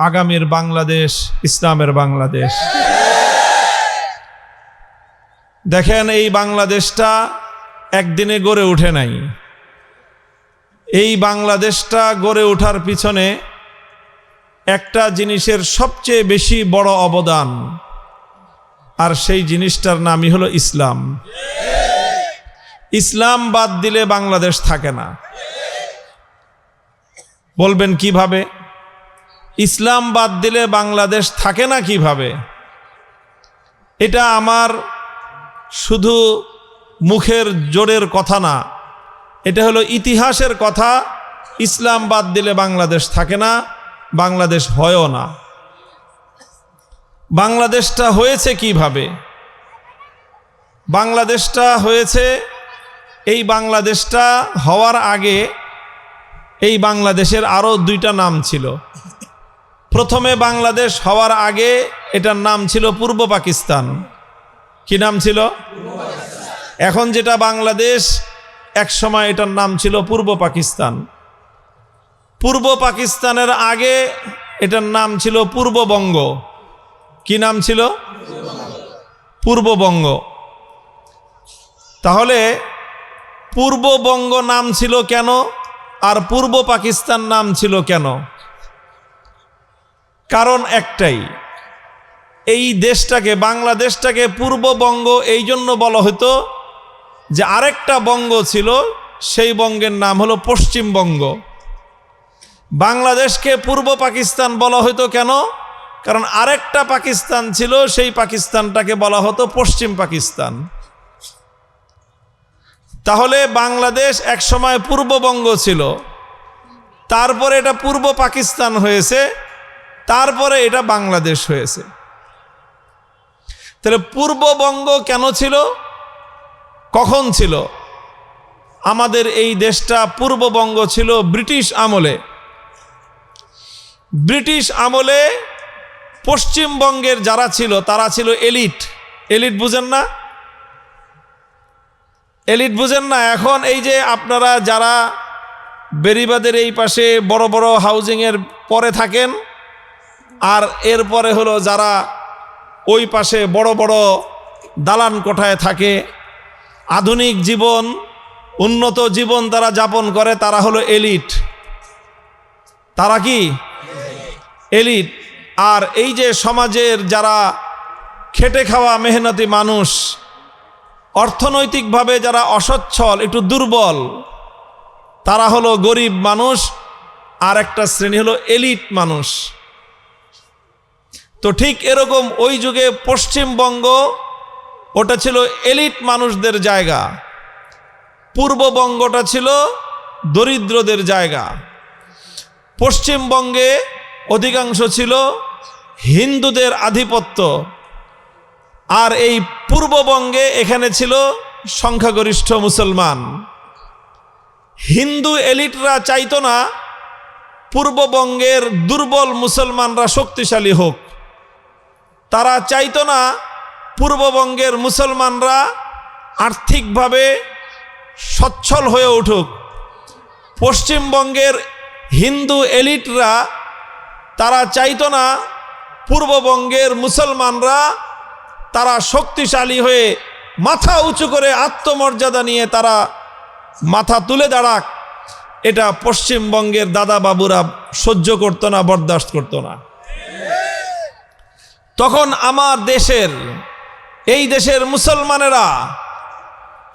আগামীর বাংলাদেশ ইসলামের বাংলাদেশ। দেখেন, এই বাংলাদেশটা একদিনে গড়ে ওঠে নাই। এই বাংলাদেশটা গড়ে ওঠার পিছনে একটা জিনিসের সবচেয়ে বেশি বড় অবদান, আর সেই জিনিসটার নামই হলো ইসলাম। ইসলাম বাদ দিলে বাংলাদেশ থাকে না। বলবেন কিভাবে? ইসলাম বাদ দিলে বাংলাদেশ থাকে না কিভাবে? এটা আমার শুধু মুখের জোরের কথা না, এটা হলো ইতিহাসের কথা। ইসলাম বাদ দিলে বাংলাদেশ থাকে না, বাংলাদেশ হয়ও না। বাংলাদেশটা হয়েছে কিভাবে? বাংলাদেশটা হয়েছে, এই বাংলাদেশটা হওয়ার আগে এই বাংলাদেশের আরো দুইটা নাম ছিল। প্রথমে বাংলাদেশ হওয়ার আগে এটার নাম ছিল পূর্ব পাকিস্তান। কি নাম ছিল? এখন যেটা বাংলাদেশ, এক সময় এটার নাম ছিল পূর্ব পাকিস্তান। পূর্ব পাকিস্তানের আগে এটার নাম ছিল পূর্ববঙ্গ। কি নাম ছিল? পূর্ববঙ্গ। তাহলে পূর্ববঙ্গ নাম ছিল কেন আর পূর্ব পাকিস্তান নাম ছিল কেন? কারণ একটাই, এই দেশটাকে, বাংলাদেশটাকে পূর্ববঙ্গ এই জন্য বলা হতো যে আরেকটা বঙ্গ ছিল, সেই বঙ্গের নাম হলো পশ্চিমবঙ্গ। বাংলাদেশকে পূর্ব পাকিস্তান বলা হতো কেন? কারণ আরেকটা পাকিস্তান ছিল, সেই পাকিস্তানটাকে বলা হতো পশ্চিম পাকিস্তান। তাহলে বাংলাদেশ এক সময় পূর্ববঙ্গ ছিল, তারপরে এটা পূর্ব পাকিস্তান হয়েছে, তারপরে এটা বাংলাদেশ হয়েছে। তাহলে পূর্ববঙ্গ কেন ছিল, কখন ছিল? আমাদের এই দেশটা পূর্ববঙ্গ ছিল ব্রিটিশ আমলে। ব্রিটিশ আমলে পশ্চিমবঙ্গের যারা ছিল তারা ছিল এলিট। এলিট বুঝেন না? এলিট বুঝেন না? এখন এই যে আপনারা যারা বেরিবাদের এই পাশে বড় বড় হাউজিংয়ের পরে থাকেন, আর এরপরে হলো যারা ওই পাশে বড় বড় দালান কোঠায় থাকে, আধুনিক জীবন, উন্নত জীবন তারা যাপন করে, তারা হলো এলিট। তারা কি? এলিট। আর এই যে সমাজের যারা খেটে খাওয়া মেহনতি মানুষ, অর্থনৈতিকভাবে যারা অসচ্ছল, একটু দুর্বল, তারা হলো গরিব মানুষ। আর একটা শ্রেণী হলো এলিট মানুষ। তো ঠিক এরকম ওই যুগে পশ্চিমবঙ্গ, ওটা ছিল এলিট মানুষদের জায়গা, পূর্ববঙ্গটা ছিল দরিদ্রদের জায়গা। পশ্চিমবঙ্গে অধিকাংশ ছিল হিন্দুদের আধিপত্য, আর এই পূর্ববঙ্গে এখানে ছিল সংখ্যাগরিষ্ঠ মুসলমান। হিন্দু এলিটরা চাইতো না পূর্ববঙ্গের দুর্বল মুসলমানরা শক্তিশালী হোক। তারা চাইতো না পূর্ববঙ্গের মুসলমানরা আর্থিকভাবে সচ্ছল হয়ে উঠুক। পশ্চিমবঙ্গের হিন্দু এলিটরা তারা চাইতো না পূর্ববঙ্গের মুসলমানরা তারা শক্তিশালী হয়ে মাথা উঁচু করে আত্মমর্যাদা নিয়ে তারা মাথা তুলে দাঁড়াক। এটা পশ্চিমবঙ্গের দাদা বাবুরা সহ্য করতো না, বরদাস্ত করতো না। তখন আমার দেশের, এই দেশের মুসলমানেরা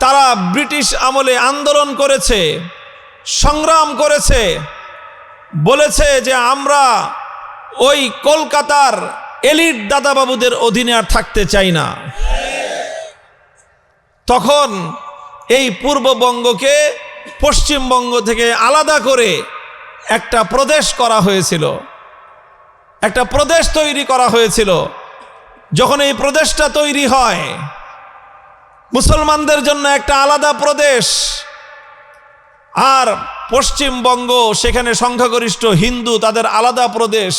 তারা ব্রিটিশ আমলে আন্দোলন করেছে, সংগ্রাম করেছে, বলেছে যে আমরা ওই কলকাতার এলিট দাদাবাবুদের অধীনে আর থাকতে চাই না। তখন এই পূর্ববঙ্গকে পশ্চিমবঙ্গ থেকে আলাদা করে একটা প্রদেশ করা হয়েছিল, একটা প্রদেশ তৈরি করা হয়েছিল। যখন এই প্রদেশটা তৈরি হয়, মুসলমানদের জন্য একটা আলাদা প্রদেশ, আর পশ্চিমবঙ্গ সেখানে সংখ্যাগরিষ্ঠ হিন্দু, তাদের আলাদা প্রদেশ।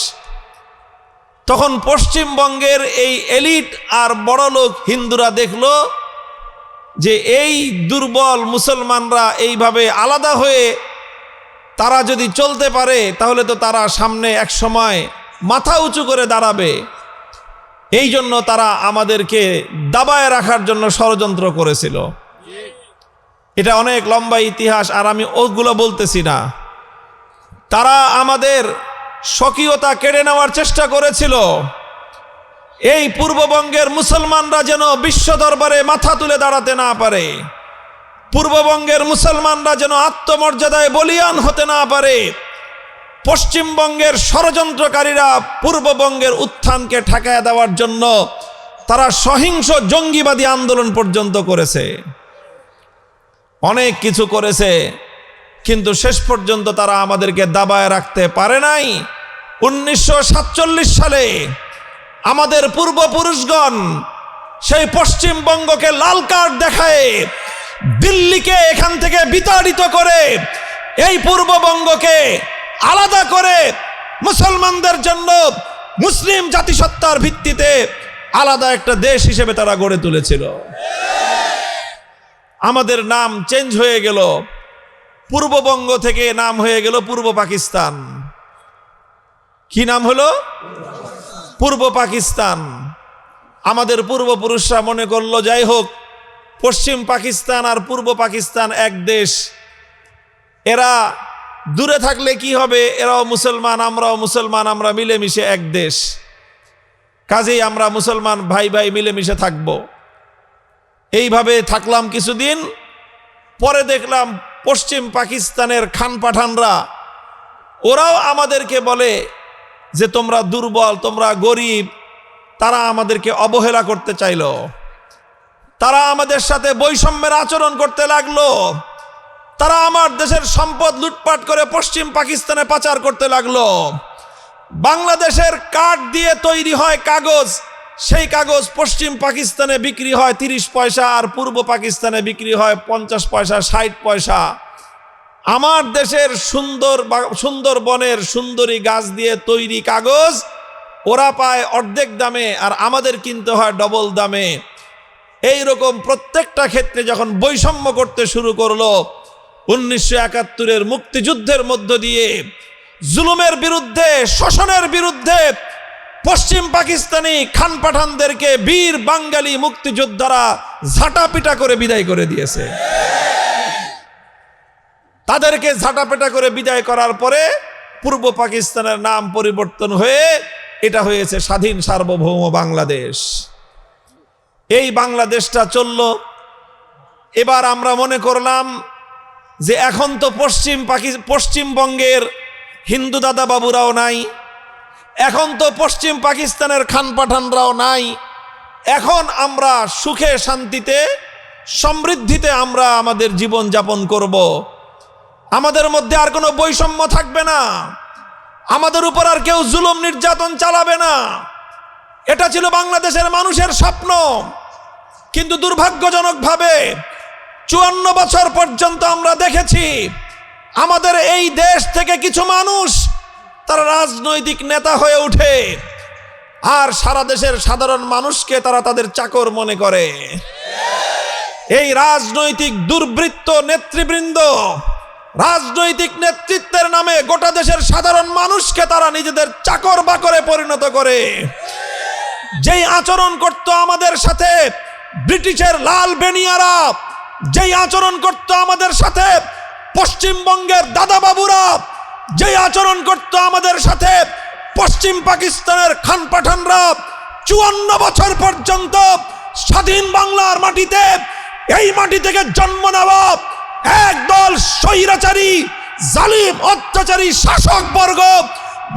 তখন পশ্চিমবঙ্গের এই এলিট আর বড়লোক হিন্দুরা দেখলো যে এই দুর্বল মুসলমানরা এইভাবে আলাদা হয়ে তারা যদি চলতে পারে, তাহলে তো তারা সামনে এক সময় মাথা উঁচু করে দাঁড়াবে, এই জন্য তারা আমাদেরকে দাবায় রাখার জন্য ষড়যন্ত্র করেছিল। এটা অনেক লম্বা ইতিহাস, আর আমি ওগুলো বলতেছি না। তারা আমাদের স্বকীয়তা কেড়ে নেওয়ার চেষ্টা করেছিল। এই পূর্ববঙ্গের মুসলমানরা যেন বিশ্ব দরবারে মাথা তুলে দাঁড়াতে না পারে, পূর্ববঙ্গের মুসলমানরা যেন আত্মমর্যাদায় বলিয়ান হতে না পারে। পশ্চিমবঙ্গের ষড়যন্ত্রকারীরা পূর্ববঙ্গের উত্থানকে ঠেকায় দেওয়ার জন্য তারা সহিংস জঙ্গিবাদী আন্দোলন পর্যন্ত করেছে, অনেক কিছু করেছে, কিন্তু শেষ পর্যন্ত তারা আমাদেরকে দাবায় রাখতে পারে নাই। 1947 সালে আমাদের পূর্বপুরুষগণ সেই পশ্চিমবঙ্গকে লাল কার্ড দেখায় দিল্লিকে এখান থেকে বিতাড়িত করে এই পূর্ববঙ্গকে আলাদা করে মুসলমানদের জন্য মুসলিম জাতিসত্তার ভিত্তিতে আলাদা একটা দেশ হিসেবে তারা গড়ে তুলেছিল। আমাদের নাম চেঞ্জ হয়ে গেল, পূর্ববঙ্গ থেকে নাম হয়ে গেল পূর্ব পাকিস্তান। কি নাম হলো? পূর্ব পাকিস্তান। আমাদের পূর্বপুরুষরা মনে করলো যাই হোক, পশ্চিম পাকিস্তান আর পূর্ব পাকিস্তান এক দেশ, এরা দূরে থাকলে কি হবে, এরাও মুসলমান আমরাও মুসলমান, আমরা মিলেমিশে এক দেশ, কাজেই আমরা মুসলমান ভাই ভাই মিলেমিশে থাকব। এইভাবে থাকলাম কিছুদিন, পরে দেখলাম পশ্চিম পাকিস্তানের খান পাঠানরা ওরাও আমাদেরকে বলে যে তোমরা দুর্বল, তোমরা গরিব। তারা আমাদেরকে অবহেলা করতে চাইল, তারা আমাদের সাথে বৈষম্যের আচরণ করতে লাগলো, তারা আমার দেশের সম্পদ লুটপাট করে পশ্চিম পাকিস্তানে পাচার করতে লাগলো। বাংলাদেশের কাঠ দিয়ে তৈরি হয় কাগজ, সেই কাগজ পশ্চিম পাকিস্তানে বিক্রি হয় 30 পয়সা, আর পূর্ব পাকিস্তানে বিক্রি হয় 50 পয়সা 60 পয়সা। আমার দেশের সুন্দরবনের সুন্দরী গাছ দিয়ে তৈরি কাগজ ওরা পায় অর্ধেক দামে, আর আমাদের কিনতে হয় ডবল দামে। এই রকম প্রত্যেকটা ক্ষেত্রে যখন বৈষম্য করতে শুরু করলো, 1971-এর মুক্তিযুদ্ধের মধ্য দিয়ে জুলুমের বিরুদ্ধে, শোষণের বিরুদ্ধে পশ্চিম পাকিস্তানি খান পাঠানদেরকে বীর বাঙালি মুক্তিযোদ্ধারা ঝাঁটাপিটা করে বিদায় করে দিয়েছে। তাদেরকে ঝাঁটাপেটা করে বিদায় করার পরে পূর্ব পাকিস্তানের নাম পরিবর্তন হয়ে এটা হয়েছে স্বাধীন সার্বভৌম বাংলাদেশ। এই বাংলাদেশটা চলল। এবার আমরা মনে করলাম যে এখন তো পশ্চিমবঙ্গের হিন্দু দাদা বাবুরাও নাই, এখন তো পশ্চিম পাকিস্তানের খান পাঠানরাও নাই, এখন আমরা সুখে শান্তিতে সমৃদ্ধিতে আমরা আমাদের জীবন যাপন করব। আমাদের মধ্যে আর কোনো বৈষম্য থাকবে না, আমাদের উপর আর কেউ জুলুম নির্যাতন চালাবে না। এটা ছিল বাংলাদেশের মানুষের স্বপ্ন। কিন্তু দুর্ভাগ্যজনকভাবে 54 বছর পর্যন্ত আমরা দেখেছি আমাদের এই দেশ থেকে কিছু মানুষ তারা রাজনৈতিক নেতা হয়ে ওঠে, আর সারা দেশের সাধারণ মানুষকে তারা তাদের চাকর মনে করে। এই রাজনৈতিক দুর্বৃত্ত নেতৃবৃন্দ রাজনৈতিক নেতৃত্বের নামে গোটা দেশের সাধারণ মানুষকে তারা নিজেদের চাকর বাকরে পরিণত করে। যেই আচরণ করত আমাদের সাথে ব্রিটিশের লাল বেনিয়ারা, যেই আচরণ করত আমাদের সাথে পশ্চিমবঙ্গের দাদা বাবুরা, যেই আচরণ করত আমাদের সাথে পশ্চিম পাকিস্তানের খান পাঠানরা, 54 বছর পর্যন্ত স্বাধীন বাংলার মাটিতে, এই মাটি থেকে জন্ম নেওয়া একদল স্বৈরাচারী জালিম অত্যাচারী শাসক বর্গ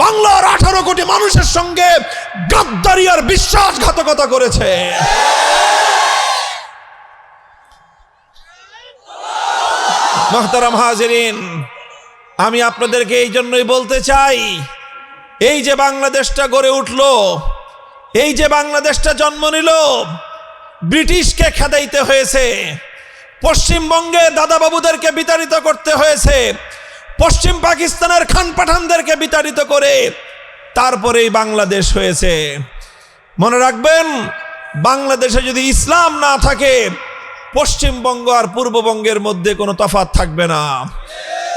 বাংলার 18 কোটি মানুষের সঙ্গে গাদ্দারি আর বিশ্বাসঘাতকতা করেছে। মুহতারাম হাজিরিন, আমি আপনাদেরকে এই জন্যই বলতে চাই, এই যে বাংলাদেশটা গড়ে উঠল, এই যে বাংলাদেশটা জন্ম নিল, ব্রিটিশকে খেদাইতে হয়েছে, পশ্চিমবঙ্গে দাদাবাবুদেরকে বিতাড়িত করতে হয়েছে, পশ্চিম পাকিস্তানের খান পাঠানদেরকে বিতাড়িত করে তারপরেই বাংলাদেশ হয়েছে। মনে রাখবেন, বাংলাদেশে যদি ইসলাম না থাকে, পশ্চিমবঙ্গ আর পূর্ববঙ্গের মধ্যে কোনো তফাৎ থাকবে না।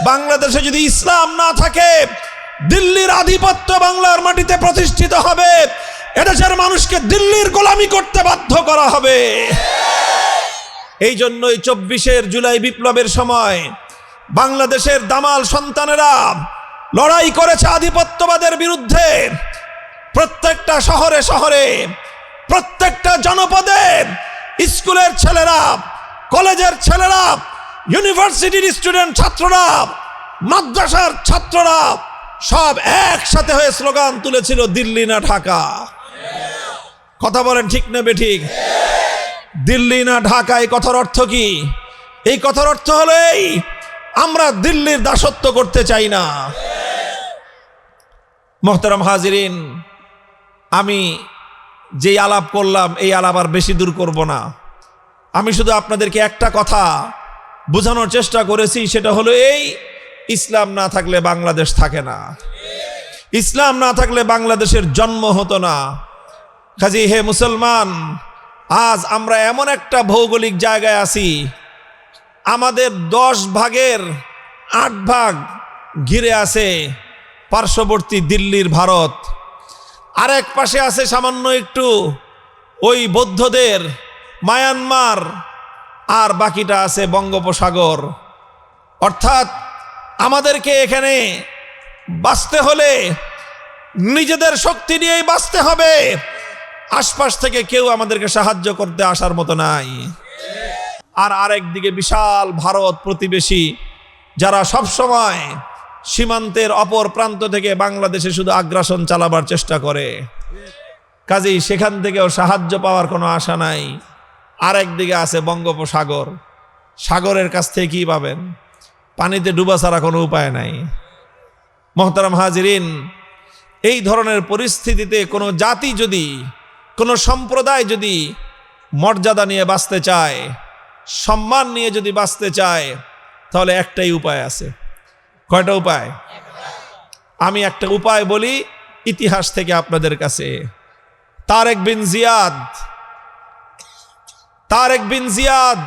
বাংলাদেশে যদি ইসলাম না থাকে, দিল্লির আধিপত্য বাংলার মাটিতে প্রতিষ্ঠিত হবে, এদেশের মানুষকে দিল্লির গোলামি করতে বাধ্য করা হবে। এই জন্যই 24 জুলাই বিপ্লবের সময় বাংলাদেশের দামাল সন্তানেরা লড়াই করেছে আধিপত্যবাদের বিরুদ্ধে। প্রত্যেকটা শহরে শহরে, প্রত্যেকটা জনপদে স্কুলের ছেলেরা, কলেজের ছেলেরা, ইউনিভার্সিটির স্টুডেন্ট ছাত্ররা, মাদ্রাসার ছাত্ররা সব একসাথে হয়ে স্লোগান তুলেছিল, দিল্লি না ঢাকা। কথা বলেন ঠিক না বেঠিক? দিল্লি না ঢাকা, এই কথার অর্থ কি? এই কথার অর্থ হলো এই, আমরা দিল্লির দাসত্ব করতে চাই না। মোহতারাম হাজিরিন, আমি যেই আলাপ করলাম এই আলাপ আর বেশি দূর করব না। আমি শুধু আপনাদেরকে একটা কথা বোঝানোর চেষ্টা করেছি, সেটা হলো এই, ইসলাম না থাকলে বাংলাদেশ থাকে না, ইসলাম না থাকলে বাংলাদেশের জন্ম হতো না। কাজী হে মুসলমান, আজ আমরা এমন একটা ভৌগোলিক জায়গায় আছি, আমাদের 10 ভাগের 8 ভাগ ঘিরে আছে পার্শ্ববর্তী দিল্লির ভারত, আরেক পাশে আছে সামান্য একটু ওই বৌদ্ধদের মায়ানমার, আর বাকিটা আছে বঙ্গোপসাগর। অর্থাৎ আমাদেরকে এখানে বাঁচতে হলে নিজেদের শক্তি নিয়েই বাঁচতে হবে, আশপাশ থেকে কেউ আমাদেরকে সাহায্য করতে আসার মতো নাই। আর আরেকদিকে বিশাল ভারত প্রতিবেশী, যারা সব সময় সীমান্তের অপর প্রান্ত থেকে বাংলাদেশে শুধু আগ্রাসন চালাবার চেষ্টা করে। কাজেই সেখান থেকেও সাহায্য পাওয়ার কোনো আশা নাই। আরেকদিকে আছে বঙ্গোপসাগর, সাগরের কাছ থেকে কি পাবেন? পানিতে ডুবা ছাড়া কোনো উপায় নাই। মোহতারাম হাজিরিন, এই ধরনের পরিস্থিতিতে কোনো জাতি যদি, কোনো সম্প্রদায় যদি মর্যাদা নিয়ে বাঁচতে চায়, সম্মান নিয়ে যদি বাঁচতে চায়, তাহলে একটাই উপায় আছে। কয়টা উপায়? আমি একটা উপায় বলি ইতিহাস থেকে আপনাদের কাছে। তারেক বিন জিয়াদ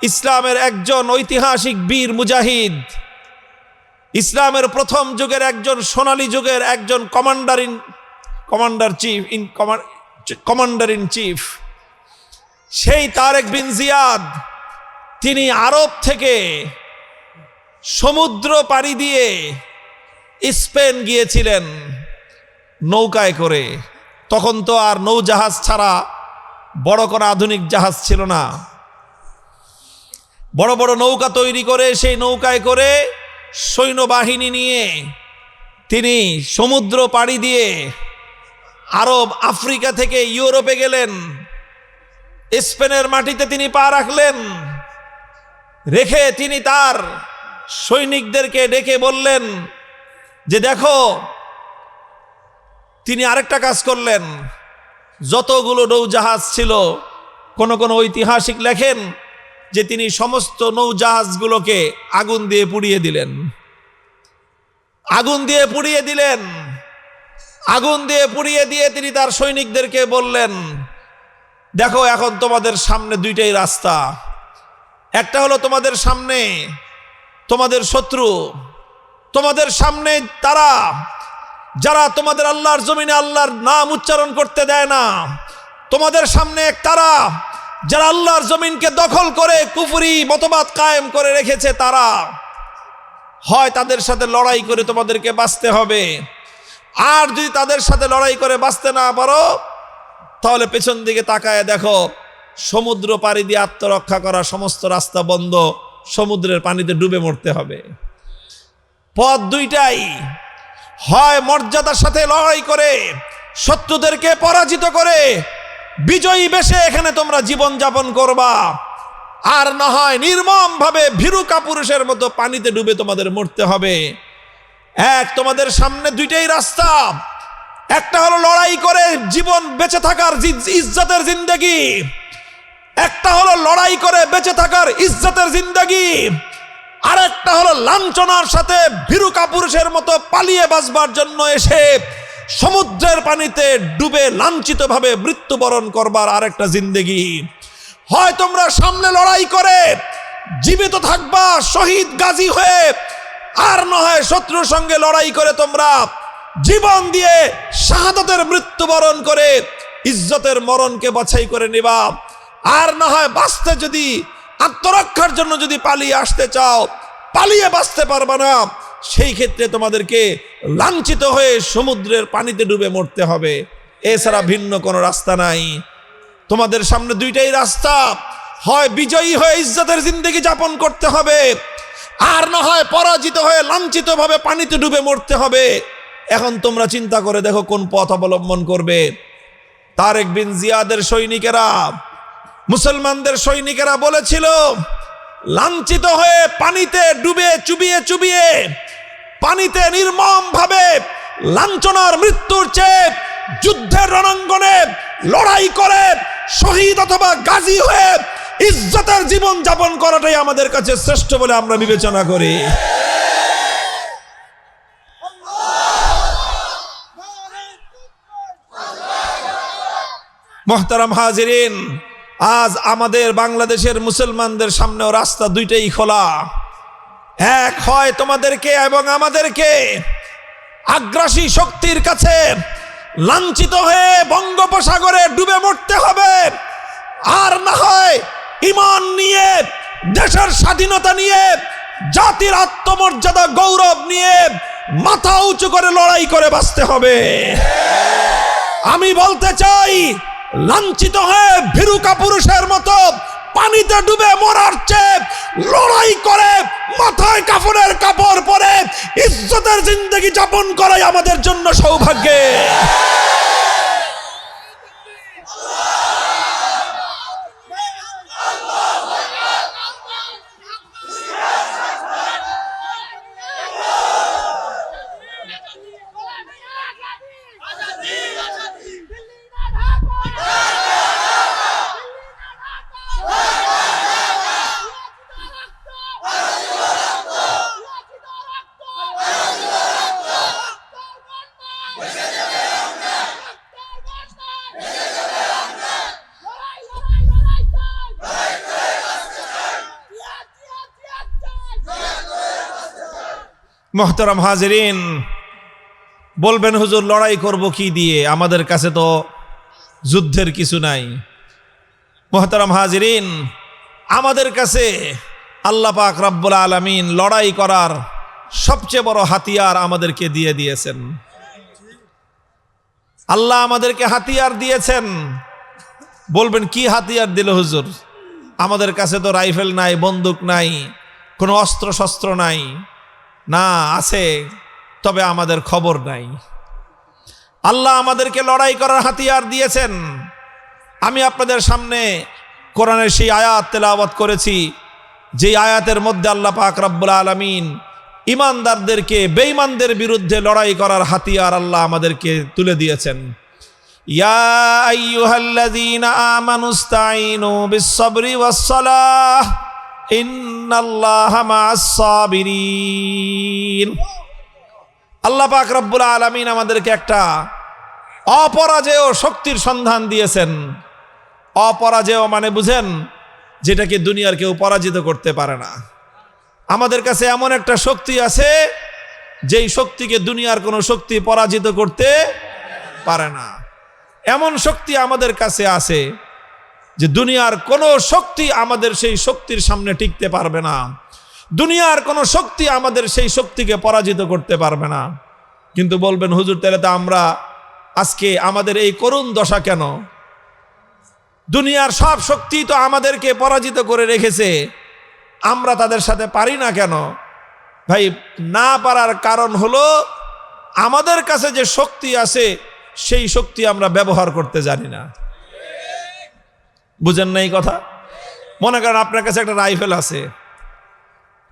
ইসলামের একজন ঐতিহাসিক বীর মুজাহিদ, ইসলামের প্রথম যুগের একজন সোনালী যুগের একজন কমান্ডার ইন চিফ। সেই তারেক বিন জিয়াদ তিনি আরব থেকে সমুদ্র পাড়ি দিয়ে স্পেন গিয়েছিলেন নৌকায় করে। তখন তো আর নৌজাহাজ ছাড়া বড় কোনো আধুনিক জাহাজ ছিল না। বড় বড় নৌকা তৈরি করে সেই নৌকায় করে সৈন্যবাহিনী নিয়ে তিনি সমুদ্র পাড়ি দিয়ে আরব, আফ্রিকা থেকে ইউরোপে গেলেন। স্পেনের মাটিতে তিনি পা রাখলেন, রেখে তিনি তার সৈনিকদেরকে ডেকে বললেন যে দেখো, তিনি আরেকটা কাজ করলেন। যতগুলো নৌজাহাজ ছিল, কোন কোন ঐতিহাসিক লেখেন যে তিনি সমস্ত নৌজাহাজগুলোকে আগুন দিয়ে পুড়িয়ে দিলেন। আগুন দিয়ে পুড়িয়ে দিয়ে তিনি তার সৈনিকদেরকে বললেন, দেখো এখন তোমাদের সামনে দুইটাই রাস্তা। একটা হলো তোমাদের সামনে তোমাদের শত্রু, তোমাদের সামনে তারা যারা তোমাদের আল্লাহর জমিনে আল্লাহর নাম উচ্চারণ করতে দেয় না। তোমাদের সামনে তারা যারা আল্লাহর জমিনকে দখল করে কুফরি মতবাদ কায়েম করে রেখেছে। তারা হয় তাদের সাথে লড়াই করে তোমাদেরকে বাঁচতে হবে, আর যদি তাদের সাথে লড়াই করে বাঁচতে না পারো, তাহলে পেছন দিকে তাকায় দেখো, সমুদ্র পাড়ি দিয়ে আত্মরক্ষা করা সমস্ত রাস্তা বন্ধ, সমুদ্রের পানিতে ডুবে মরতে হবে। পথ দুইটাই, হয় মর্যাদার সাথে লড়াই করে শত্রুদেরকে পরাজিত করে বিজয়ী বেশে এখানে তোমরা জীবন যাপন করবা, আর না হয় নির্মম ভাবে ভীরু কাপুরুষের মতো পানিতে ডুবে তোমাদের মরতে হবে। তোমাদের সামনে দুইটাই রাস্তা। একটা হলো লড়াই করে জীবন বেঁচে থাকার ইজ্জতের জিন্দেগি, একটা হলো লড়াই করে বেঁচে থাকার ইজ্জতের জিন্দেগি, আরেকটা হলো লাঞ্ছনার সাথে ভীরু কাপুরুষের মতো পালিয়ে বাঁচবার জন্য এসে সমুদ্রের পানিতে ডুবে লাঞ্ছিত ভাবে মৃত্যুবরণ করবার আরেকটা জিন্দেগি। হয় তোমরা সামনে লড়াই করে জীবিত থাকবা শহীদ গাজী হয়ে, আর না হয় শত্রুর সঙ্গে লড়াই করে তোমরা জীবন দিয়ে শাহাদাতের মৃত্যুবরণ করে ইজ্জতের মরণকে বাছাই করে নিবা। আর না হয় বাঁচতে যদি আত্মরক্ষার জন্য যদি পালিয়ে আসতে চাও, পালিয়ে বাঁচতে পারবে না, সেই ক্ষেত্রে তোমাদেরকে লাঞ্ছিত হয়ে সমুদ্রের পানিতে ডুবে মরতে হবে। এছাড়া ভিন্ন কোনো রাস্তা নাই। তোমাদের সামনে দুইটাই রাস্তা, হয় বিজয়ী হয়ে ইজ্জতের জিন্দেগি যাপন করতে হবে, আর না হয় পরাজিত হয়ে লাঞ্ছিত ভাবে পানিতে ডুবে মরতে হবে। এখন তোমরা চিন্তা করে দেখো কোন পথ অবলম্বন করবে। তারেক বিন জিয়াদের সৈনিকেরা, মুসলমানদের সৈনিকেরা বলেছিল, লাঞ্ছিত হয়ে পানিতে ডুবে চুবিয়ে চুবিয়ে পানিতে নির্মম ভাবে লাঞ্ছনার মৃত্যুর চেয়ে যুদ্ধের রণাঙ্গনে লড়াই করে শহীদ অথবা গাজী হয়ে ইজ্জতের জীবন যাপন করাটাই আমাদের কাছে শ্রেষ্ঠ বলে আমরা বিবেচনা করি। মুহতারাম হাজিরিন, আজ আমাদের বাংলাদেশের মুসলমানদের সামনেও রাস্তা দুইটাই খোলা। এক, হয় তোমাদেরকে এবং আমাদেরকে আগ্রাসী শক্তির কাছে লাঞ্ছিত হয়ে বঙ্গোপসাগরে ডুবে মরতে হবে, আর না হয় ঈমান নিয়ে, দেশের স্বাধীনতা নিয়ে, জাতির আত্মমর্যাদা গৌরব নিয়ে মাথা উঁচু করে লড়াই করে বাঁচতে হবে। আমি বলতে চাই, লাঞ্ছিত হয়ে ভীরু কাপুরুষের মতো পানিতে ডুবে মরার চেয়ে লড়াই করে মাথায় কাফনের কাপড় পরে ইজ্জতের জিন্দেগি যাপন করাই আমাদের জন্য সৌভাগ্যের। মুহতারাম হাজিরিন, বলবেন হুজুর লড়াই করব কি দিয়ে, আমাদের কাছে তো যুদ্ধের কিছু নাই। মুহতারাম হাজিরিন, আমাদের কাছে আল্লাহ পাক রব্বুল আলামিন লড়াই করার সবচেয়ে বড় হাতিয়ার আমাদেরকে দিয়ে দিয়েছেন। আল্লাহ আমাদেরকে হাতিয়ার দিয়েছেন। বলবেন কি হাতিয়ার দিল হুজুর? আমাদের কাছে তো রাইফেল নাই, বন্দুক নাই, কোনো অস্ত্র শস্ত্র নাই। না, আছে, তবে আমাদের খবর নাই। আল্লাহ আমাদেরকে লড়াই করার হাতিয়ার দিয়েছেন। আমি আপনাদের সামনে কোরআনের সেই আয়াত তেলাওয়াত করেছি, যে আয়াতের মধ্যে আল্লাহ পাক রব্বুল আলামিন ইমানদারদেরকে বেঈমানদের বিরুদ্ধে লড়াই করার হাতিয়ার আল্লাহ আমাদেরকে তুলে দিয়েছেন। ইয়া আইয়ুহাল্লাযীনা আমানুস্তাঈনু বিস-সাবরি ওয়াস-সালাহ ইন্নাল্লাহা মা'আস-সাবিরিন। আল্লাহ পাক রব্বুল আলামিন আমাদেরকে একটা অপরাজেয় শক্তির সন্ধান দিয়েছেন। অপরাজেয় মানে বুঝেন, যেটাকে দুনিয়ার কেউ পরাজিত করতে পারে না। আমাদের কাছে এমন একটা শক্তি আছে, যেই শক্তিকে দুনিয়ার কোনো শক্তি পরাজিত করতে পারে না। এমন শক্তি আমাদের কাছে আছে যে দুনিয়ার কোনো শক্তি আমাদের সেই শক্তির সামনে টিকতে পারবে না। দুনিয়ার কোনো শক্তি আমাদের সেই শক্তিকে পরাজিত করতে পারবে না। কিন্তু বলবেন হুজুর, তাহলে তো আমরা আজকে আমাদের এই করুণ দশা কেন? দুনিয়ার সব শক্তি তো আমাদেরকে পরাজিত করে রেখেছে, আমরা তাদের সাথে পারি না কেন? ভাই, না পারার কারণ হলো আমাদের কাছে যে শক্তি আছে সেই শক্তি আমরা ব্যবহার করতে জানি না। বুঝেন না এই কথা? মনে করেন আপনার কাছে একটা রাইফেল আছে,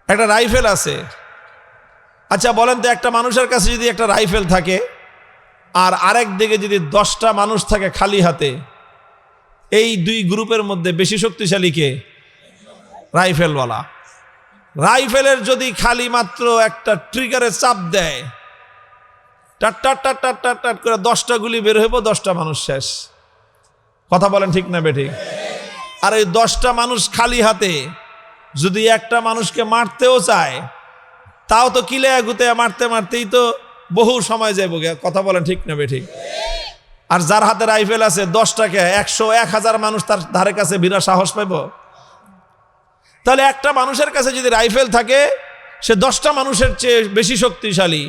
একটা রাইফেল আছে। আচ্ছা বলেন তো, একটা মানুষের কাছে যদি একটা রাইফেল থাকে আর আরেক দিকে যদি 10টা মানুষ থাকে খালি হাতে, এই দুই গ্রুপের মধ্যে বেশি শক্তিশালী কে? রাইফেলওয়ালা। রাইফেলের যদি খালি মাত্র একটা ট্রিগারে চাপ দেয়, টাট টাট টাট টাট টাট টাট করে 10টা গুলি বের হইব, 10টা মানুষ শেষ। কথা বলেন ঠিক না বেঠিক? আর এই 10টা মানুষ খালি হাতে যদি একটা মানুষকে মারতেও চায়, তাও তো কিলে গুতে মারতে মারতেই তো বহু সময় যাবো। কথা বলেন ঠিক না বে ঠিক? আর যার হাতে রাইফেল আছে 10 টাকা 100 1000 মানুষ তার ধারে কাছে ভিড়ার সাহস পাইব? তাহলে একটা মানুষের কাছে যদি রাইফেল থাকে সে 10টা মানুষের চেয়ে বেশি শক্তিশালী,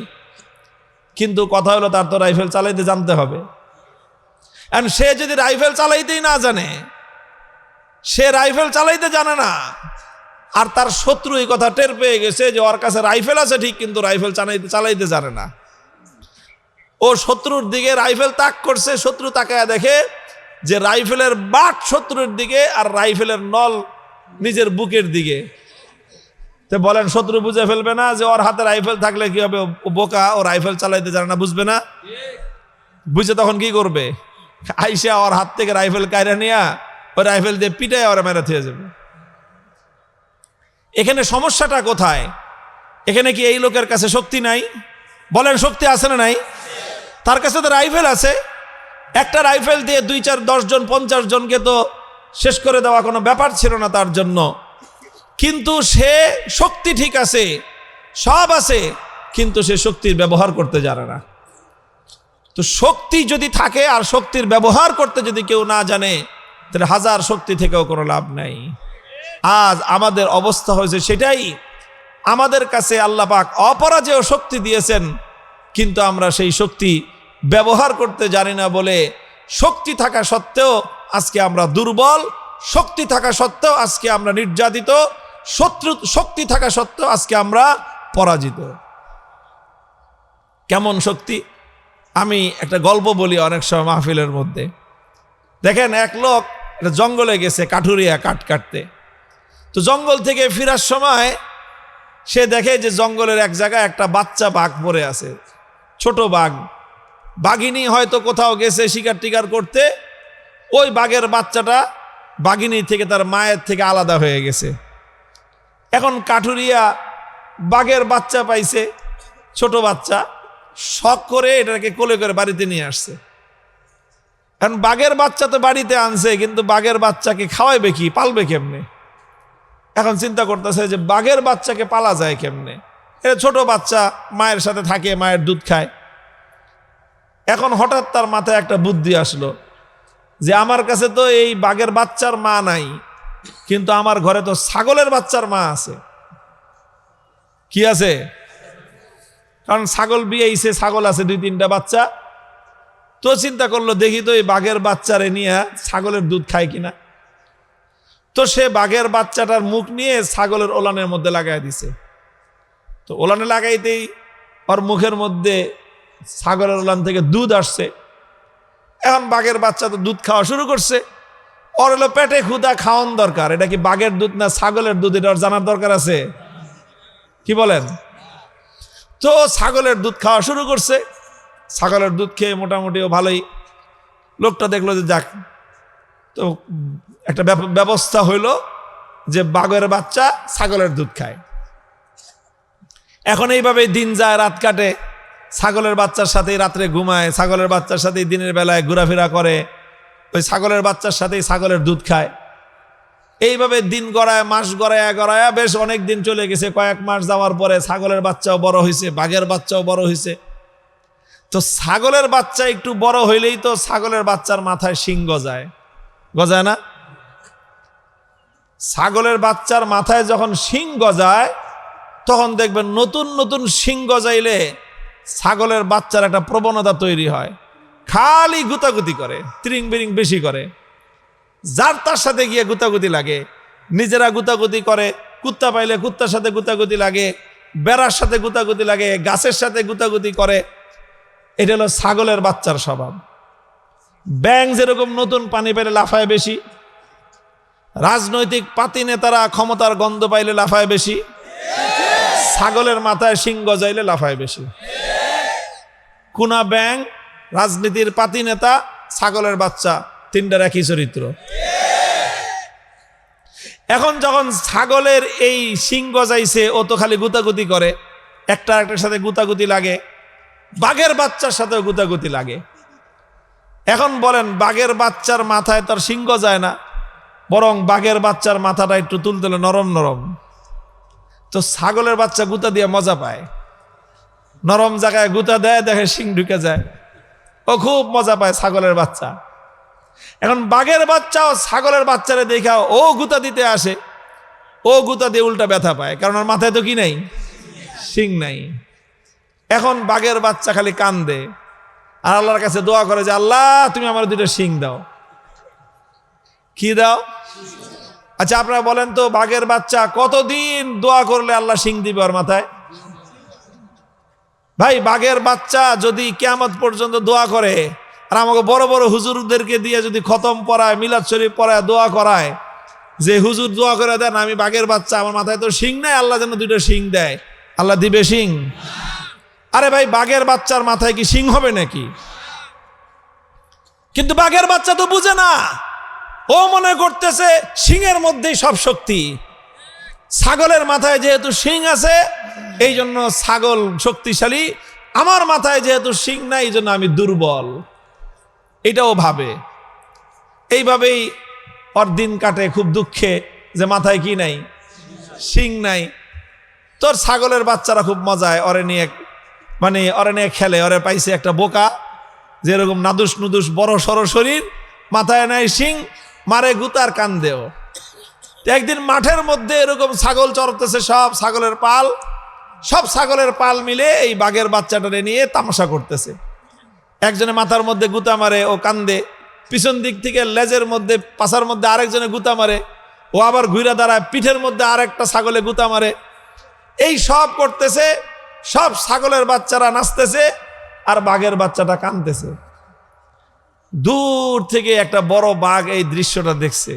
কিন্তু কথা হলো তার তো রাইফেল চালাইতে জানতে হবে। আর সে যদি রাইফেল চালাইতেই না জানে, সে রাইফেল চালাইতে জানে না, আর তার শত্রু এই কথা টের পেয়ে গেছে যে ওর কাছে রাইফেল আছে ঠিক, কিন্তু রাইফেল চালাইতে জানে না, ও শত্রুর দিকে রাইফেল তাক করছে, শত্রু তাকায় দেখে যে রাইফেলের বাট শত্রুর দিকে আর রাইফেলের নল নিজের বুকের দিকে। তো বলেন শত্রু বুঝে ফেলবে না যে ওর হাতে রাইফেল থাকলে কি হবে? ও বোকা, ও রাইফেল চালাইতে জানে না, বুঝবে না? বুঝে তখন কি করবে? আইসা ওর হাত থেকে রাইফেল কাইরা নিয়া ওই রাইফেল দিয়ে পিটায় ওরা মেরে থিয়ে যাবে। এখানে সমস্যাটা কোথায়? এখানে কি এই লোকের কাছে শক্তি নাই? বলেন শক্তি আছে না নাই? তার কাছে তো রাইফেল আছে, একটা রাইফেল দিয়ে 2 4 10 জন 50 জনকে তো শেষ করে দেওয়া কোনো ব্যাপার ছিল না তার জন্য। কিন্তু সে শক্তি ঠিক আছে, সব আছে, কিন্তু সে শক্তির ব্যবহার করতে জানে না। তো শক্তি যদি থাকে আর শক্তির ব্যবহার করতে যদি কেউ না জানে, তাহলে হাজার শক্তি থেকেও কোনো লাভ নাই। আজ আমাদের অবস্থা হয়েছে সেটাই। আমাদের কাছে আল্লাহ পাক অপরাজেয় শক্তি দিয়েছেন, কিন্তু আমরা সেই শক্তি ব্যবহার করতে জানি না বলে শক্তি থাকা সত্ত্বেও আজকে আমরা দুর্বল, শক্তি থাকা সত্ত্বেও আজকে আমরা নির্যাতিত, শক্তি থাকা সত্ত্বেও আজকে আমরা পরাজিত। কেমন শক্তি? আমি একটা গল্প বলি অনেক সময় মাহফিলের মধ্যে। দেখেন এক লোক একটা জঙ্গলে গেছে কাঠুরিয়া কাঠ কাটতে। তো জঙ্গল থেকে ফেরার সময় সে দেখে যে জঙ্গলের এক জায়গায় একটা বাচ্চা বাঘ পড়ে আছে, ছোট বাঘ। বাঘিনী হয়তো কোথাও গেছে শিকার টিকার করতে, ওই বাঘের বাচ্চাটা বাঘিনী থেকে তার মায়ের থেকে আলাদা হয়ে গেছে। এখন কাঠুরিয়া বাঘের বাচ্চা পাইছে, ছোট বাচ্চা, শখ করে এটাকে কোলে করে বাড়িতে নিয়ে আসছে। এখন বাঘের বাচ্চা তো বাড়িতে আনছে, কিন্তু বাঘের বাচ্চাকে খাওয়াইবে কি, পালবে কেমনে? এখন চিন্তা করতেছে যে বাঘের বাচ্চাকে পালা যায় কেমনে? এটা ছোট বাচ্চা, মায়ের সাথে থাকে, মায়ের দুধ খায়। এখন হঠাৎ তার মাথায় একটা বুদ্ধি আসলো যে আমার কাছে তো এই বাঘের বাচ্চার মা নাই, কিন্তু আমার ঘরে তো ছাগলের বাচ্চার মা আছে। কি আছে? কারণ ছাগল বিয়েছে, ছাগল আছে 2-3টা বাচ্চা। তো চিন্তা করলো দেখি তো এই বাঘের বাচ্চারে নিয়ে ছাগলের দুধ খায় কিনা। তো সে বাঘের বাচ্চাটার মুখ নিয়ে ছাগলের ওলানের মধ্যে লাগাই দিছে। তো ওলানে লাগাইতেই ওর মুখের মধ্যে ছাগলের ওলান থেকে দুধ আসছে। এখন বাঘের বাচ্চা তো দুধ খাওয়া শুরু করছে। ওর হলো পেটে ক্ষুধা, খাওয়ান দরকার। এটা কি বাঘের দুধ না ছাগলের দুধ, এটা ওর জানার দরকার আছে? কি বলেন? তো ছাগলের দুধ খাওয়া শুরু করছে। ছাগলের দুধ খেয়ে মোটামুটি ভালোই। লোকটা দেখলো যে যাক, তো একটা ব্যবস্থা হইলো যে বাঘের বাচ্চা ছাগলের দুধ খায়। এখন এইভাবে দিন যায়, রাত কাটে। ছাগলের বাচ্চার সাথেই রাত্রে ঘুমায়, ছাগলের বাচ্চার সাথেই দিনের বেলায় ঘোরাফেরা করে, ওই ছাগলের বাচ্চার সাথেই ছাগলের দুধ খায়। এইভাবে দিন গড়ায়, মাস গড়ায়া বেশ অনেক দিন চলে গেছে। কয়েক মাস যাওয়ার পরে ছাগলের বাচ্চাও বড় হয়েছে, বাঘের বাচ্চাও বড় হয়েছে। তো ছাগলের বাচ্চা একটু বড় হইলেই তো ছাগলের বাচ্চার মাথায় শিং গজায়, গজায় না? ছাগলের বাচ্চার মাথায় যখন শিং গজায়, তখন দেখবেন নতুন নতুন শিং গজাইলে ছাগলের বাচ্চার একটা প্রবণতা তৈরি হয়, খালি গুতাগুতি করে, ত্রিং বিরিং বেশি করে, যার তার সাথে গিয়ে গুতাগুতি লাগে। নিজেরা গুতাগুতি করে, কুত্তা পাইলে কুত্তার সাথে গুতাগুতি লাগে, বেড়ার সাথে গুতাগুতি লাগে, গাছের সাথে গুতাগুতি করে। এটা হলো ছাগলের বাচ্চার স্বভাব। ব্যাঙ যেরকম নতুন পানি পেলে লাফায় বেশি, রাজনৈতিক পাতি নেতারা ক্ষমতার গন্ধ পাইলে লাফায় বেশি, ছাগলের মাথায় শিং গজাইলে লাফায় বেশি। কুনা ব্যাঙ, রাজনীতির পাতি নেতা, ছাগলের বাচ্চা, তিনটার একই চরিত্র। এখন যখন ছাগলের এই শিং গজাইছে, ও তো খালি গুতাগুতি করে, একটা একটার সাথে গুতাগুতি লাগে, বাঘের বাচ্চার সাথেও গুতাগুতি লাগে। এখন বলেন বাঘের বাচ্চার মাথায় তার শিং গজায় না, বরং বাঘের বাচ্চার মাথাটা একটু তুলতুলে নরম নরম। তো ছাগলের বাচ্চা গুতা দিয়ে মজা পায়, নরম জায়গায় গুতা দেয়, দেখে শিং ঢুকে যায়, ও খুব মজা পায় ছাগলের বাচ্চা। এখন বাঘের বাচ্চাও ছাগলের বাচ্চারে দেখা ও গুতা দিতে আসে, ও গুতা দিয়ে উল্টা ব্যথা পায়, কারণ ওর মাথায় তো কি নাই, শিং নাই। এখন বাঘের বাচ্চা খালি কান্দে আর আল্লাহর কাছে দোয়া করে যে আল্লাহ তুমি আমার দুটো শিং দাও। কি দাও? আচ্ছা আপনারা বলেন তো, বাঘের বাচ্চা কতদিন দোয়া করলে আল্লাহ শিং দিবে ওর মাথায়? ভাই বাঘের বাচ্চা যদি কিয়ামত পর্যন্ত দোয়া করে, আর আমাকে বড় বড় হুজুরদেরকে দিয়ে যদি খতম পড়ায়, মিলাদ শরীফ পড়ায়, দোয়া করায় যে হুজুর দোয়া করে দেন আমি বাঘের বাচ্চা, আমার মাথায় তো শিং নাই, আল্লাহ যেন দুটো শিং দেয়, আল্লাহ দিবে শিং? আরে ভাই বাঘের বাচ্চার মাথায় কি শিং হবে নাকি? কিন্তু বাঘের বাচ্চা তো বুঝে না, ও মনে করতেছে শিংয়ের মধ্যেই সব শক্তি। ছাগলের মাথায় যেহেতু শিং আছে এই জন্য ছাগল শক্তিশালী, আমার মাথায় যেহেতু শিং নাই এই জন্য আমি দুর্বল, এটাও ভাবে। এইভাবেই ওর দিন কাটে খুব দুঃখে যে মাথায় কি নাই, শিং নাই। তোর ছাগলের বাচ্চারা খুব মজায় ওরে নিয়ে, মানে ওরে নিয়ে খেলে, ওরে পাইছে একটা বোকা, যেরকম নাদুস নুদুস বড় সড় শরীর, মাথায় নাই শিং, মারে গুতার কান্দেও। একদিন মাঠের মধ্যে এরকম ছাগল চড়তেছে, সব ছাগলের পাল মিলে এই বাঘের বাচ্চাটারে নিয়ে তামাশা করতেছে। একজনে মাথার মধ্যে গুতা মারে, ও কান্দে, পিছন দিক থেকে লেজের মধ্যে পাছার মধ্যে আরেকজনে গুতা মারে, ও আবার ঘুরে দাঁড়ায়, পিঠের মধ্যে আরেকটা ছাগলে গুতা মারে। এই সব করতেছে, সব ছাগলের বাচ্চারা নাচতেছে আর বাঘের বাচ্চাটা কাঁদতেছে। দূর থেকে একটা বড় বাঘ এই দৃশ্যটা দেখছে,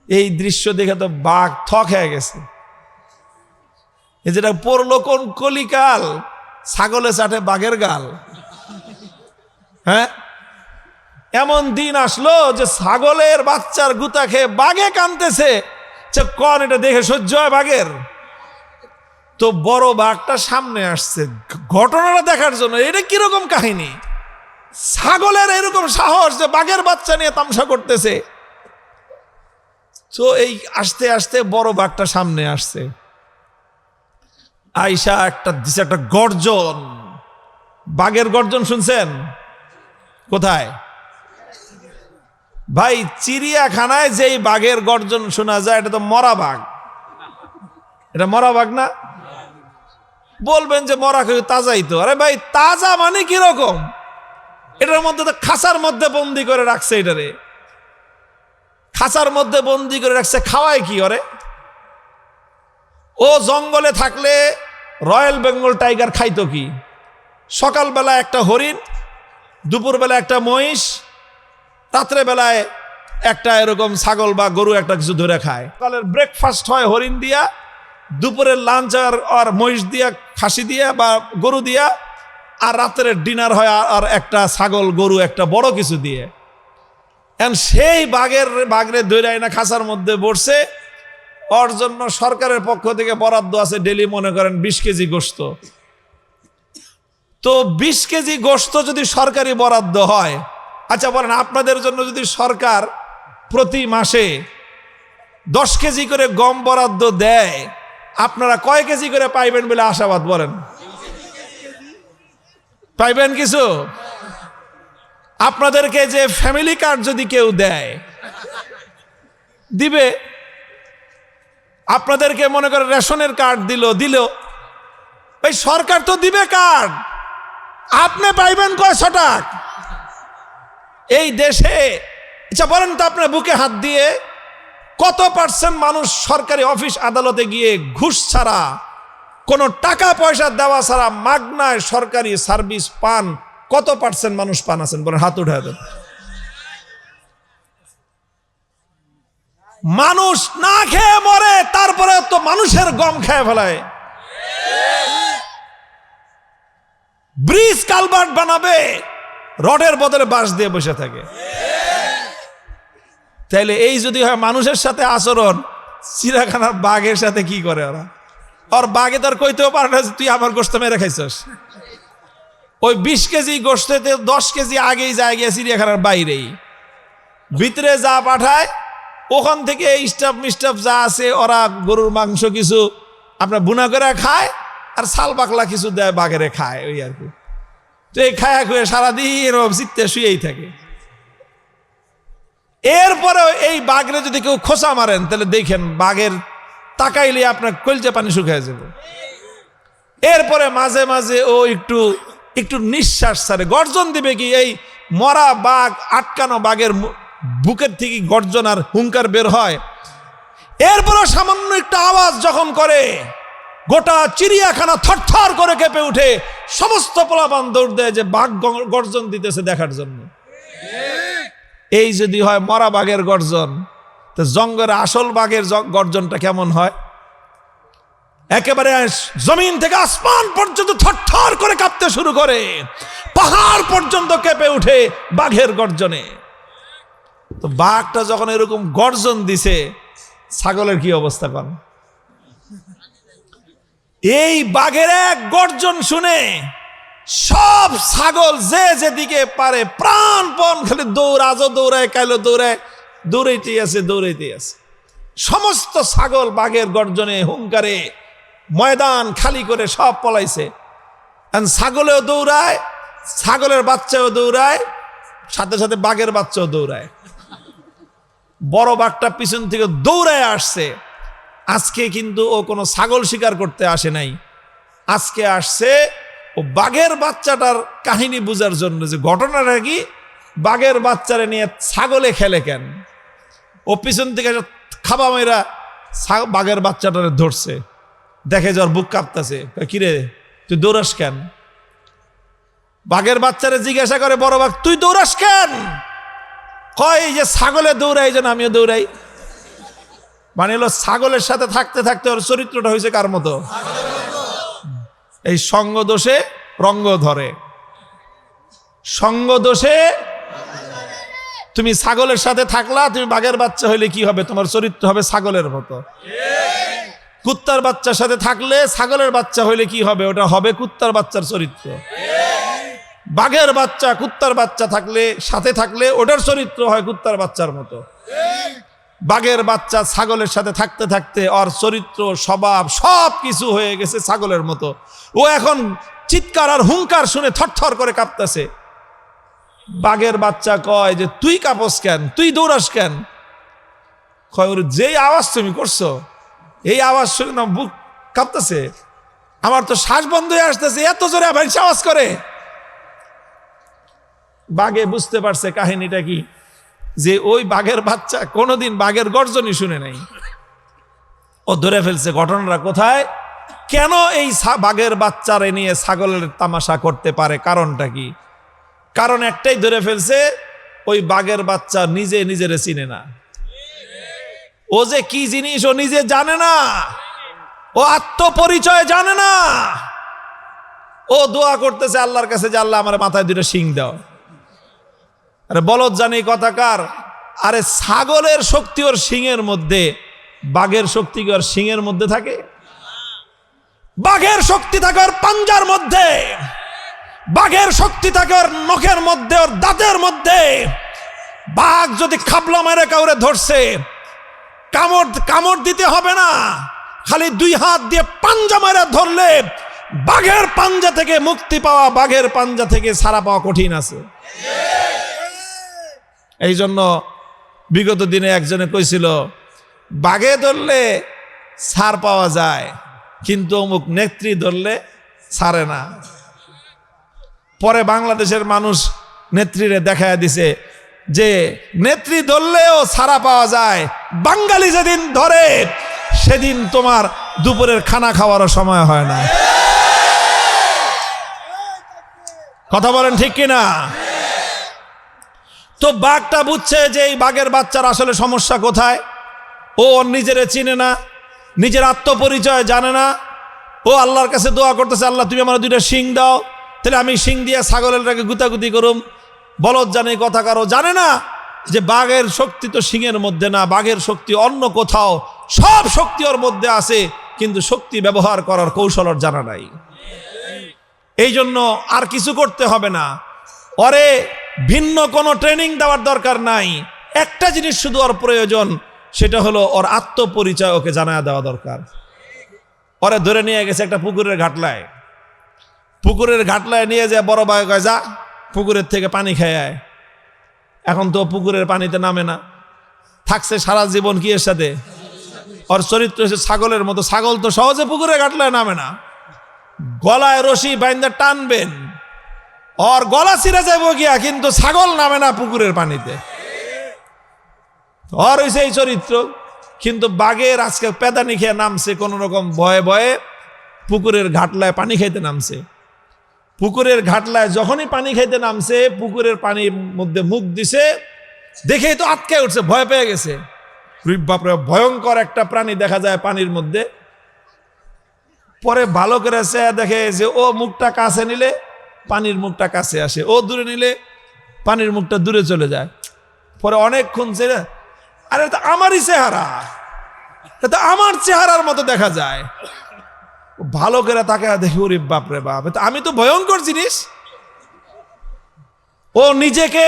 এই দৃশ্য দেখে তো বাঘ থক হয়ে গেছে। এই যেটা পড়লো কোন কলিকাল, ছাগলে চাটে বাঘের গাল। হ্যাঁ, এমন দিন আসলো যে ছাগলের বাচ্চার গুতা খেয়ে বাঘে কাঁদতেছে, কন এটা দেখে সহ্য হয় বাঘের? তো বড় বাঘটা সামনে আসছে ঘটনাটা দেখার জন্য। এটা কিরকম কাহিনী, ছাগলের এরকম সাহস যে বাঘের বাচ্চা নিয়ে তামসা করতেছে। তো এই আস্তে আস্তে বড় বাঘটা সামনে আসছে, আইসা দিছে একটা গর্জন। বাঘের গর্জন শুনছেন কোথায়? ভাই চিড়িয়াখানায় যেই বাঘের গর্জন শোনা যায় এটা তো মরা বাঘ। এটা মরা বাঘ না? বলবেন যে মরা কেউ তাজাই তো। আরে ভাই তাজা মানে কিরকম? এটার মধ্যে তো খাঁচার মধ্যে বন্দি করে রাখছে, এটারে খাঁচার মধ্যে বন্দি করে রাখছে, খাওয়ায় কি ওরে? ও জঙ্গলে থাকলে রয়্যাল বেঙ্গল টাইগার খাইতো কি? সকালবেলা একটা হরিণ, দুপুরবেলা একটা মহিষ, রাত্রে বেলায় একটা এরকম ছাগল বা গরু একটা কিছু ধরে খায়। সকালের ব্রেকফাস্ট হয় হরিণ দিয়া, দুপুরের লাঞ্চ আর মহিষ দিয়া, খাসি দিয়া বা গরু দিয়া, আর রাত্রের ডিনার হয় আর একটা ছাগল গরু একটা বড় কিছু দিয়ে। সেই বাঘরে দৈরাই না খাঁচার মধ্যে বসছে, ওর জন্য সরকারের পক্ষ থেকে বরাদ্দ আছে ডেলি মনে করেন 20 কেজি গোশত। তো 20 কেজি গোশত যদি সরকারি বরাদ্দ হয়, আচ্ছা বলেন আপনাদের জন্য যদি সরকার প্রতি মাসে 10 কেজি করে গম বরাদ্দ দেয়, আপনারা কয় কেজি করে পাইবেন বলে আশাবাদ? বলেন পাইবেন কিছু? আপনাদেরকে যে ফ্যামিলি কার্ড যদি কেউ দেয় দিবে, আপনাদেরকে মনে করে রেশনের কার্ড দিল, ওই সরকার তো দিবে কার্ড, আপনি পাইবেন কয়শো টাকা এই দেশে? আচ্ছা বলেন তো আপনার বুকে হাত দিয়ে কত পার্সেন্ট মানুষ সরকারি অফিস আদালতে গিয়ে ঘুষ ছাড়া, কোনো টাকা পয়সা দেওয়া ছাড়া মাগনায় সরকারি সার্ভিস পান? কত পার্সেন্ট মানুষ পান আছেন বলেন, হাত উঠে দেন। মানুষ না খেয়ে মরে, তারপরে তো মানুষের গম খেয়ে ফেলায়। ব্রিজ কালভার্ট বানাবে, রডের বদলে বাঁশ দিয়ে বসে থাকে। তাইলে এই যদি হয় মানুষের সাথে আচরণ, চিড়িয়াখানার বাঘের সাথে কি করে ওরা? আর বাঘে তার কইতেও পারে না যে তুই আমার গোশত মেরে খাইছস। ওই 20 কেজি গোশতে 10 কেজি আগেই যায় গিয়ে চিড়িয়াখানার বাইরেই, ভিতরে যা পাঠায় ওখান থেকে স্টাফ মিস্টাফ যা আছে ওরা গরুর মাংস কিছু, আপনার বুনা করে খায় আর সাল পাকলা কিছু দেয় বাঘেরে খায়, ওই আর কি। তো এই খায়া খুয়ে সারাদিন চিত্তে শুয়েই থাকে। এরপরে এই বাঘরে যদি কেউ খোসা মারেন তাহলে দেখেন বাঘের তাকাইলে আপনার কলজে পানি শুকিয়ে যাবে। এরপরে মাঝে মাঝে ও একটু একটু নিঃশ্বাস ছাড়ে, গর্জন দিবে কি, এই মরা বাঘ আটকানো বাঘের বুকের থেকে গর্জন আর হুঙ্কার বের হয়। এরপরে সামান্য একটু আওয়াজ যখন করে গোটা চিড়িয়াখানা থরথর করে কেঁপে উঠে, সমস্ত পোলাপান দৌড় দেয় যে বাঘ গর্জন দিতেছে দেখার জন্য। এই যদি হয় মরা বাঘের গর্জন, তো জঙ্গলের আসল বাঘের গর্জনটা কেমন হয়? একেবারে জমিন থেকে আসমান পর্যন্ত থরথর করে কাঁপতে শুরু করে, পাহাড় পর্যন্ত কেঁপে উঠে বাঘের গর্জনে। তো বাঘটা যখন এরকম গর্জন দিছে, ছাগলের কি অবস্থা করেন? এই বাঘের এক গর্জন শুনে সব ছাগল যে যেদিকে পারে প্রাণপণ খালি দৌড়াজও দৌড়ায়, কাইলো দৌড়ায়, দৌড়াইতেই আছে। সমস্ত ছাগল বাঘের গর্জনে হুঙ্কারে ময়দান খালি করে সব পলাইছে। ছাগলেও দৌড়ায়, ছাগলের বাচ্চাও দৌড়ায়, সাথে সাথে বাঘের বাচ্চাও দৌড়ায়। বড় বাঘটা পিছন থেকে দৌড়ায় আসছে। আজকে কিন্তু ও কোনো ছাগল শিকার করতে আসে নাই, আজকে আসছে ও বাঘের বাচ্চাটার কাহিনী বুঝার জন্য, যে ঘটনাটা কি, বাঘের বাচ্চারে নিয়ে ছাগলে খেলে কেন। ও পিছন থেকে খাবা মেয়েরা বাঘের বাচ্চাটারে ধরছে, দেখে যার বুক কাঁপতেছে, কিরে তুই দৌড়াস কেন? বাঘের বাচ্চারে জিজ্ঞাসা করে বড় বাঘ, তুই দৌড়াস কেন? কয় এই যে ছাগলে দৌড়াই, যেন আমিও দৌড়াই। মানে হলো ছাগলের সাথে থাকতে থাকতে ওর চরিত্রটা হয়েছে কার মতো? এই সঙ্গ দোষে রঙ্গ ধরে। সঙ্গ দোষে তুমি ছাগলের সাথে থাকলা, তুমি বাঘের বাচ্চা হইলে কি হবে? তোমার চরিত্র হবে ছাগলের মতো। কুত্তার বাচ্চার সাথে থাকলে ছাগলের বাচ্চা হইলে কি হবে? ওটা হবে কুত্তার বাচ্চার চরিত্র। বাঘের বাচ্চা কুত্তার বাচ্চা থাকলে, সাথে থাকলে ওটার চরিত্র হয় কুত্তার বাচ্চার মতো। বাঘের বাচ্চা ছাগলের সাথে থাকতে থাকতে ওর চরিত্র স্বভাব সব কিছু হয়ে গেছে ছাগলের মতো। ও এখন চিৎকার আর হুঙ্কার শুনে থরথর করে কাঁপতেছে। বাঘের বাচ্চা কয় যে তুই কাঁপস কেন, তুই দৌড়াস কেন? কয় ওর যেই আওয়াজ তুমি করছো, এই আওয়াজ শুনে না বুক কাঁপতেছে, আমার তো শ্বাস বন্ধ হয়ে আসতেছে, এত জোরে আবার আওয়াজ করে। বাঘে বুঝতে পারছে কাহিনীটা কি, যে ওই বাঘের বাচ্চা কোনোদিন বাঘের গর্জনই শুনে নাই। ও ধরে ফেলছে ঘটনাটা কোথায়, কেন এই বাঘের বাচ্চারে নিয়ে ছাগলের তামাশা করতে পারে, কারণটা কি? কারণ একটাই ধরে ফেলছে, ওই বাঘের বাচ্চা নিজে নিজেরে চিনে না। ও যে কি জিনিস ও নিজে জানে না, ও আত্মপরিচয় জানে না। ও দোয়া করতেছে আল্লাহর কাছে যে আল্লাহ আমার মাথায় দুটো শিং দাও। আরে বলদ জানি কথাকার, আরে ছাগলের শক্তি ওর শিংয়ের মধ্যে, বাঘের শক্তি কি ওর শিংয়ের মধ্যে থাকে? বাঘের শক্তি থাকে ওর পাঞ্জার মধ্যে, বাঘের শক্তি থাকে ওর নখের মধ্যে, ওর দাঁতের মধ্যে। বাঘ যদি খাবলা মেরে কাউরে ধরছে, কামড় দিতে হবে না, খালি দুই হাত দিয়ে পাঞ্জা মেরে ধরলে বাঘের পাঞ্জা থেকে মুক্তি পাওয়া, বাঘের পাঞ্জা থেকে ছাড়া পাওয়া কঠিন আছে। এই জন্য বিগত দিনে একজনে কইছিল, বাঘে ধরলে ছাড় পাওয়া যায়, কিন্তু অমুক নেত্রী ধরলে ছাড়ে না। পরে বাংলাদেশের মানুষ নেত্রীরে দেখায় দিছে যে নেত্রী ধরলেও ছাড়া পাওয়া যায়, বাঙালি যেদিন ধরে সেদিন তোমার দুপুরের খানা খাওয়ারও সময় হয় না। কথা বলেন ঠিক কিনা? তো বাঘটা বুঝছে যে এই বাঘের বাচ্চার আসলে সমস্যা কোথায়। ও নিজেরে চিনে না, নিজের আত্মপরিচয় জানে না। ও আল্লাহর কাছে দোয়া করতেছে, আল্লাহ তুমি আমার দুইটা শিং দাও, তাহলে আমি শিং দিয়ে ছাগলেরটাকে গুতাগুতি করুম। বলদ জানে কথা কারো জানে না যে বাঘের শক্তি তো শিংয়ের মধ্যে না, বাঘের শক্তি অন্য কোথাও। সব শক্তি ওর মধ্যে আছে, কিন্তু শক্তি ব্যবহার করার কৌশল ওর জানা নাই। এই জন্য আর কিছু করতে হবে না, ওরে ভিন্ন কোনো ট্রেনিং দেওয়ার দরকার নাই। একটা জিনিস শুধু ওর প্রয়োজন, সেটা হলো ওর আত্মপরিচয় ওকে জানায় দেওয়া দরকার। ওরে ধরে নিয়ে গেছে একটা পুকুরের ঘাটলায়। পুকুরের ঘাটলায় নিয়ে যায় বড় ভাই কয় যা পুকুরের থেকে পানি খেয়ে আয়। এখন তো পুকুরের পানিতে নামে না, থাকছে সারা জীবন কি এর সাথে? ওর চরিত্র হচ্ছে ছাগলের মতো। ছাগল তো সহজে পুকুরে ঘাটলায় নামে না, গলায় রশি বাইন্দা টানবেন ওর গলা ছিঁড়ে যাবো গিয়া, কিন্তু ছাগল নামে না পুকুরের পানিতে। ওর হয়েছে এই চরিত্র। কিন্তু বাঘের আজকে পেদানি খেয়ে নামছে কোন রকম ভয়ে ভয়ে পুকুরের ঘাটলায় পানি খাইতে নামছে। পুকুরের ঘাটলায় যখনই পানি খাইতে নামছে, পুকুরের পানির মধ্যে মুখ দিছে, দেখেই তো আটকে উঠছে, ভয় পেয়ে গেছে। বাপরে, ভয়ঙ্কর একটা প্রাণী দেখা যায় পানির মধ্যে। পরে ভালো করে দেখে যে ও মুখটা কাছে নিলে পানির মুখটা কাছে আসে, ও দূরে নিলে পানির মুখটা দূরে চলে যায়। পরে অনেকক্ষণ ছেড়ে, আরে এটা আমারই চেহারা, এটা আমার চেহারার মতো দেখা যায়। ভালো করে তাকে দেখি, ওরে বাপরে বাপ, আমি তো ভয়ঙ্কর জিনিস। ও নিজেকে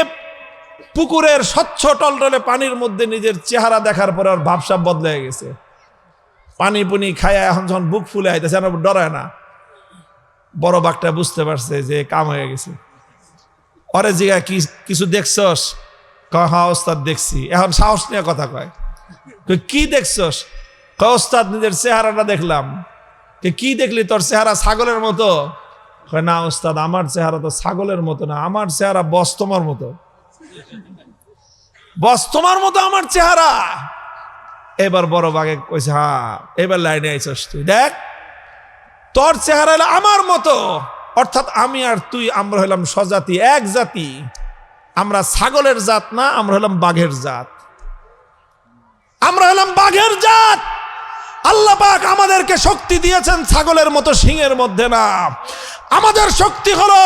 পুকুরের স্বচ্ছ টলটলে পানির মধ্যে নিজের চেহারা দেখার পরে ওর ভাবসাব বদলে গেছে। পানি পুনি খায় এখন যখন বুক ফুলে আইতেছে, ডরায় না। বড় বাঘটা বুঝতে পারছে যে কাম হয়ে গেছে। ওরে জিগা কিছু দেখছস? হ্যাঁ ওস্তাদ দেখছি। এখন সাহস নিয়ে কথা কয়, কি দেখছস? ওস্তাদ নিজের চেহারাটা দেখলাম। কি দেখলি? তোর চেহারা ছাগলের মতো। না ওস্তাদ, আমার চেহারা তো ছাগলের মতো না, আমার চেহারা বস্তমার মতো। বস্তমার মতো আমার চেহারা। এবার বড় বাঘে কইছে, হ্যাঁ এবার লাইনে আইছস তুই, দেখ তোর চেহারা হলো আমার মতো। অর্থাৎ আমি আর তুই আমরা হলাম স্বজাতি, এক জাতি। আমরা ছাগলের জাত না, আমরা হলাম বাঘের জাত। আমরা হলাম বাঘের জাত। আল্লাহ পাক আমাদেরকে শক্তি দিয়েছেন ছাগলের মতো সিংহের মধ্যে না। আমাদের শক্তি হলো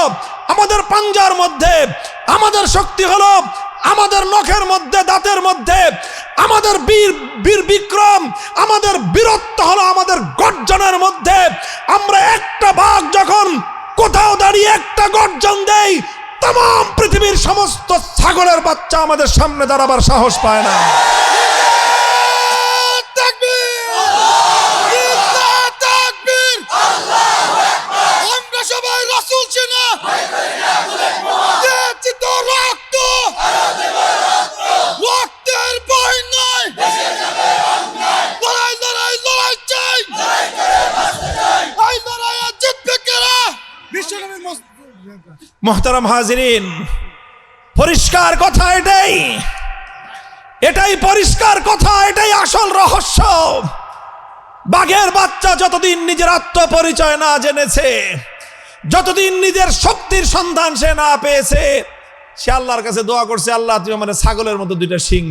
আমাদের পাঞ্জার মধ্যে, আমাদের শক্তি হলো আমাদের নখের মধ্যে, দাঁতের মধ্যে। আমাদের বীর বিক্রম, আমাদের বীরত্ব হলো আমাদের গর্জনের মধ্যে। আমরা একটা বাঘ যখন কোথাও দাঁড়িয়ে একটা গর্জন দেই, तमाम পৃথিবীর সমস্ত ছাগলের বাচ্চা আমাদের সামনে দাঁড়াবার সাহস পায় না। মোহতারাম হাজিরিন, পরিষ্কার কথা এটাই, এটাই পরিষ্কার কথা, এটাই আসল রহস্য। বাঘের বাচ্চা যতদিন নিজের আত্মপরিচয় না জেনেছে, যতদিন নিজের শক্তির সন্ধান সে না পেয়েছে, সে আল্লাহর কাছে দোয়া করছে, আল্লাহ তুমি আমার ছাগলের মতো দুইটা শিং